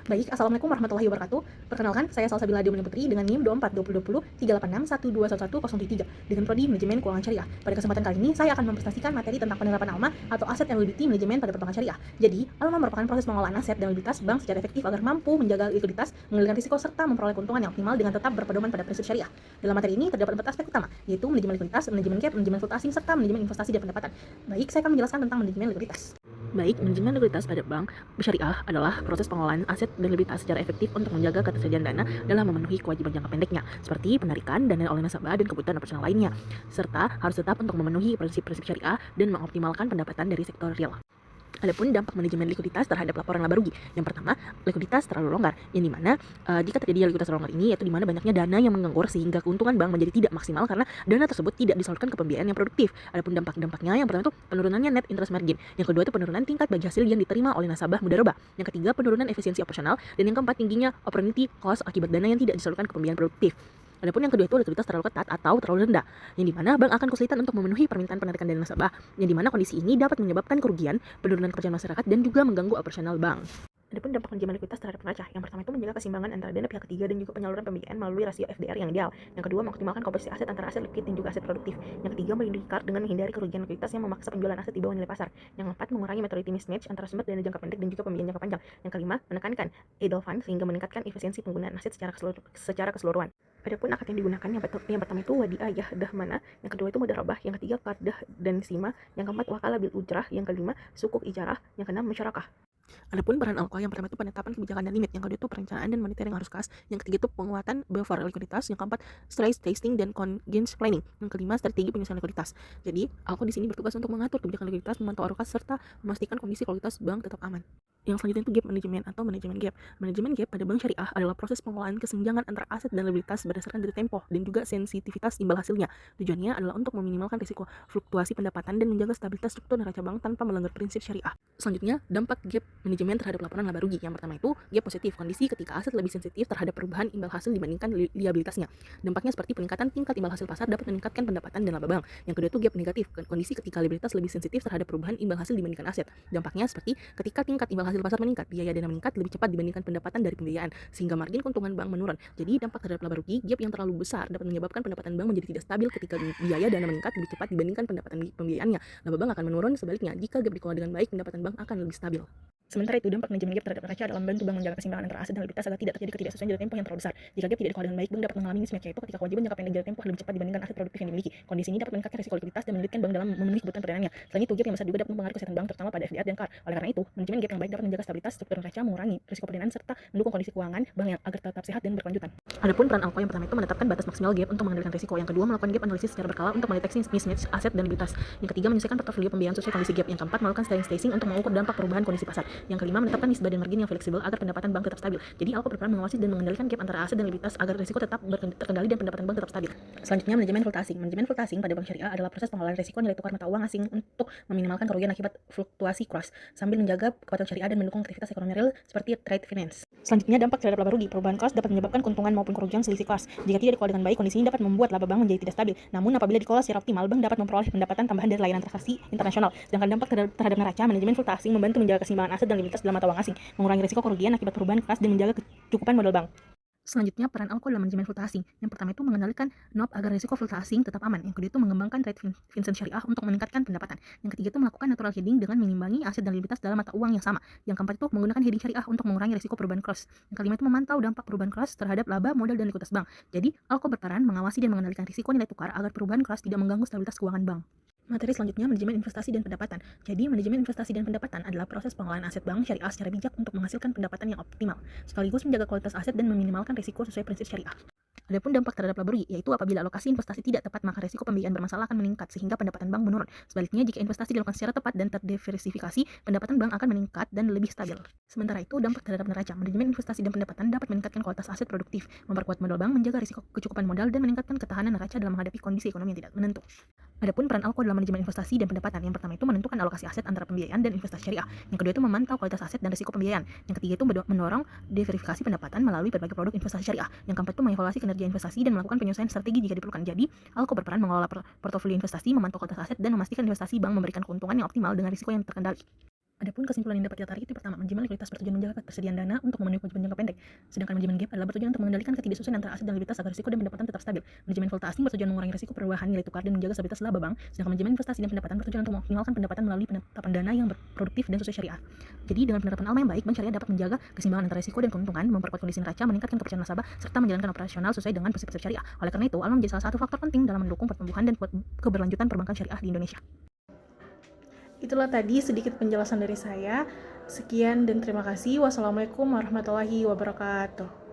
Baik, Assalamualaikum warahmatullahi wabarakatuh. Perkenalkan, saya Salsabila Deumani Putri dengan NIM 24 2020 386 121103 dengan Prodi Manajemen Keuangan Syariah. Pada kesempatan kali ini, saya akan mempresentasikan materi tentang penerapan ALMA atau Aset Liability Management pada perbankan syariah. Jadi, ALMA merupakan proses pengelolaan aset dan liabilitas bank secara efektif agar mampu menjaga likuiditas, mengendalikan risiko, serta memperoleh keuntungan yang optimal dengan tetap berpedoman pada prinsip syariah. Dalam materi ini terdapat 4 aspek utama, yaitu manajemen likuiditas, manajemen gap, manajemen float asing, serta manajemen investasi dan pendapatan. Baik, saya akan menjelaskan tentang manajemen likuiditas. Baik, manajemen likuiditas pada bank syariah adalah proses pengelolaan aset dan likuiditas secara efektif untuk menjaga ketersediaan dana dalam memenuhi kewajiban jangka pendeknya, seperti penarikan dana oleh nasabah dan kebutuhan operasional lainnya, serta harus tetap untuk memenuhi prinsip-prinsip syariah dan mengoptimalkan pendapatan dari sektor real. Adapun dampak manajemen likuiditas terhadap laporan laba rugi. Yang pertama, likuiditas terlalu longgar, yang dimana jika terjadi likuiditas terlalu longgar ini, yaitu dimana banyaknya dana yang menganggur sehingga keuntungan bank menjadi tidak maksimal karena dana tersebut tidak disalurkan ke pembiayaan yang produktif. Adapun dampak-dampaknya, yang pertama itu penurunannya net interest margin, yang kedua itu penurunan tingkat bagi hasil yang diterima oleh nasabah mudharabah, yang ketiga penurunan efisiensi operasional, dan yang keempat tingginya opportunity cost akibat dana yang tidak disalurkan ke pembiayaan produktif. Adapun yang kedua itu likuiditas terlalu ketat atau terlalu rendah, yang dimana bank akan kesulitan untuk memenuhi permintaan penarikan dana nasabah, yang dimana kondisi ini dapat menyebabkan kerugian, penurunan kepercayaan masyarakat, dan juga mengganggu operasional bank. Adapun dampak manajemen likuiditas terhadap neraca, yang pertama itu menjaga keseimbangan antara dana pihak ketiga dan juga penyaluran pembiayaan melalui rasio FDR yang ideal. Yang kedua, mengoptimalkan komposisi aset antara aset likuid dan juga aset produktif. Yang ketiga, melindungi CAR dengan menghindari kerugian likuiditas yang memaksa penjualan aset di bawah nilai pasar. Yang keempat, mengurangi maturity mismatch antara sumber dana jangka pendek dan juga pembiayaan jangka panjang. Yang kelima, menekankan idle fund sehingga meningkatkan efisiensi penggunaan aset secara keseluruhan. Adapun akad yang digunakan, yang pertama itu wadiah dahmana, yang kedua itu mudharabah, yang ketiga qardah dan sima, yang keempat wakalah bil ujrah, yang kelima sukuk ijarah, yang keenam musyarakah. Adapun peran alkohol, yang pertama itu penetapan kebijakan dan limit, yang kedua itu perencanaan dan monitoring arus kas, yang ketiga itu penguatan buffer likuiditas, yang keempat stress testing dan contingency planning, yang kelima strategi penyusunan likuiditas. Jadi, alkohol di sini bertugas untuk mengatur kebijakan likuiditas, memantau arus kas, serta memastikan kondisi likuiditas bank tetap aman. Yang selanjutnya itu gap manajemen atau manajemen gap. Manajemen gap pada bank syariah adalah proses pengelolaan kesenjangan antara aset dan likuiditas berdasarkan dari tempo dan juga sensitivitas imbal hasilnya. Tujuannya adalah untuk meminimalkan risiko fluktuasi pendapatan dan menjaga stabilitas struktur neraca bank tanpa melanggar prinsip syariah. Selanjutnya, dampak gap manajemen terhadap laporan laba rugi. Yang pertama itu gap positif, kondisi ketika aset lebih sensitif terhadap perubahan imbal hasil dibandingkan liabilitasnya. Dampaknya seperti peningkatan tingkat imbal hasil pasar dapat meningkatkan pendapatan dan laba bank. Yang kedua itu gap negatif, kondisi ketika liabilitas lebih sensitif terhadap perubahan imbal hasil dibandingkan aset. Dampaknya seperti ketika tingkat imbal hasil pasar meningkat, biaya dana meningkat lebih cepat dibandingkan pendapatan dari pembiayaan, sehingga margin keuntungan bank menurun. Jadi dampak terhadap laba rugi, gap yang terlalu besar dapat menyebabkan pendapatan bank menjadi tidak stabil ketika biaya dana meningkat lebih cepat dibandingkan pendapatan pembiayaannya. Laba bank akan menurun, sebaliknya jika gap dikelola dengan baik, pendapatan bank akan lebih stabil. Sementara itu, dampak manajemen gap terhadap neraca adalah membantu bank menjaga keseimbangan antara aset dan likuiditas agar tidak terjadi ketidaksesuaian jangka tempo yang terlalu besar. Jika gap tidak dikelola dengan baik, bank dapat mengalami mismatch, yaitu ketika kewajiban jangka pendek jangka tempo lebih cepat dibandingkan aset produktif yang dimiliki. Kondisi ini dapat meningkatkan risiko likuiditas dan menyulitkan bank dalam memenuhi kebutuhan perdananya. Selain itu, gap yang besar juga dapat mempengaruhi kesehatan bank, terutama pada FDR dan CAR. Oleh karena itu, manajemen gap yang baik dapat menjaga stabilitas struktur neraca, mengurangi risiko perdanaan, serta mendukung kondisi keuangan bank yang agar tetap sehat dan berkelanjutan. Adapun peran Alko, yang pertama itu menetapkan batas maksimal gap untuk mengendalikan risiko. Yang kedua, melakukan gap analisis secara berkala untuk mendeteksi mismatch aset dan likuiditas. Yang ketiga, menyesuaikan portofolio pembiayaan sesuai kondisi gap. Yang keempat, melakukan stress testing untuk mengukur dampak perubahan kondisi pasar. Yang kelima, menetapkan nisbah dan margin yang fleksibel agar pendapatan bank tetap stabil. Jadi, Alko berperan mengawasi dan mengendalikan gap antara aset dan likuiditas agar risiko tetap terkendali dan pendapatan bank tetap stabil. Selanjutnya, manajemen valuta asing. Manajemen valuta asing pada bank syariah adalah proses pengelolaan risiko nilai tukar mata uang asing untuk meminimalkan kerugian akibat fluktuasi kurs sambil menjaga kepatuhan syariah dan mendukung aktivitas ekonomi real seperti trade finance. Selanjutnya, dampak terhadap laba rugi. Perubahan kurs dapat menyebabkan keuntungan maupun kerugian selisih kurs. Jika tidak dikelola dengan baik, kondisi ini dapat membuat laba bank menjadi tidak stabil. Namun, apabila dikelola secara optimal, bank dapat memperoleh pendapatan tambahan dari layanan transaksi internasional. Sedangkan dampak terhadap neraca, manajemen valuta asing membantu menjaga keseimbangan aset dan likuiditas dalam mata uang asing, mengurangi risiko kerugian akibat perubahan kurs dan menjaga kecukupan modal bank. Selanjutnya, peran Alko dalam manajemen valuta asing. Yang pertama itu mengendalikan NOP agar risiko valuta asing tetap aman. Yang kedua itu mengembangkan trade finance syariah untuk meningkatkan pendapatan. Yang ketiga itu melakukan natural hedging dengan mengimbangi aset dan likuiditas dalam mata uang yang sama. Yang keempat itu menggunakan hedging syariah untuk mengurangi risiko perubahan kurs. Yang kelima itu memantau dampak perubahan kurs terhadap laba, modal, dan likuiditas bank. Jadi, Alko berperan mengawasi dan mengendalikan risiko nilai tukar agar perubahan kurs tidak mengganggu stabilitas keuangan bank. Materi selanjutnya, manajemen investasi dan pendapatan. Jadi, manajemen investasi dan pendapatan adalah proses pengelolaan aset bank syariah secara bijak untuk menghasilkan pendapatan yang optimal, sekaligus menjaga kualitas aset dan meminimalkan risiko sesuai prinsip syariah. Adapun dampak terhadap laba rugi, yaitu apabila alokasi investasi tidak tepat, maka risiko pembiayaan bermasalah akan meningkat sehingga pendapatan bank menurun. Sebaliknya, jika investasi dilakukan secara tepat dan terdiversifikasi, pendapatan bank akan meningkat dan lebih stabil. Sementara itu, dampak terhadap neraca, manajemen investasi dan pendapatan dapat meningkatkan kualitas aset produktif, memperkuat modal bank, menjaga risiko kecukupan modal, dan meningkatkan ketahanan neraca dalam menghadapi kondisi ekonomi yang tidak menentu. Adapun peran Alko dalam manajemen investasi dan pendapatan, yang pertama itu menentukan alokasi aset antara pembiayaan dan investasi syariah. Yang kedua itu memantau kualitas aset dan risiko pembiayaan. Yang ketiga itu mendorong diversifikasi pendapatan melalui berbagai produk investasi syariah. Yang keempat itu mengevaluasi kinerja investasi dan melakukan penyesuaian strategi jika diperlukan. Jadi, Alko berperan mengelola portofolio investasi, memantau kualitas aset, dan memastikan investasi bank memberikan keuntungan yang optimal dengan risiko yang terkendali. Adapun kesimpulan yang dapat kita tarik itu pertama, manajemen likuiditas bertujuan menjaga ketersediaan dana untuk memenuhi kewajiban jangka pendek. Sedangkan manajemen gap adalah bertujuan untuk mengendalikan ketidaksesuaian antara aset dan likuiditas agar risiko dan pendapatan tetap stabil. Manajemen valuta asing bertujuan mengurangi risiko perubahan nilai tukar dan menjaga stabilitas laba bank. Sedangkan manajemen investasi dan pendapatan bertujuan untuk mengoptimalkan pendapatan melalui penetapan dana yang produktif dan sesuai syariah. Jadi dengan penerapan ALMA yang baik, bank syariah dapat menjaga keseimbangan antara risiko dan keuntungan, memperkuat kondisi neraca, meningkatkan kepercayaan nasabah, serta menjalankan operasional sesuai dengan prinsip syariah. Oleh karena itu, ALMA menjadi salah satu faktor penting dalam mendukung pertumbuhan dan keberlanjutan perbankan syariah di Indonesia. Itulah tadi sedikit penjelasan dari saya. Sekian dan terima kasih. Wassalamualaikum warahmatullahi wabarakatuh.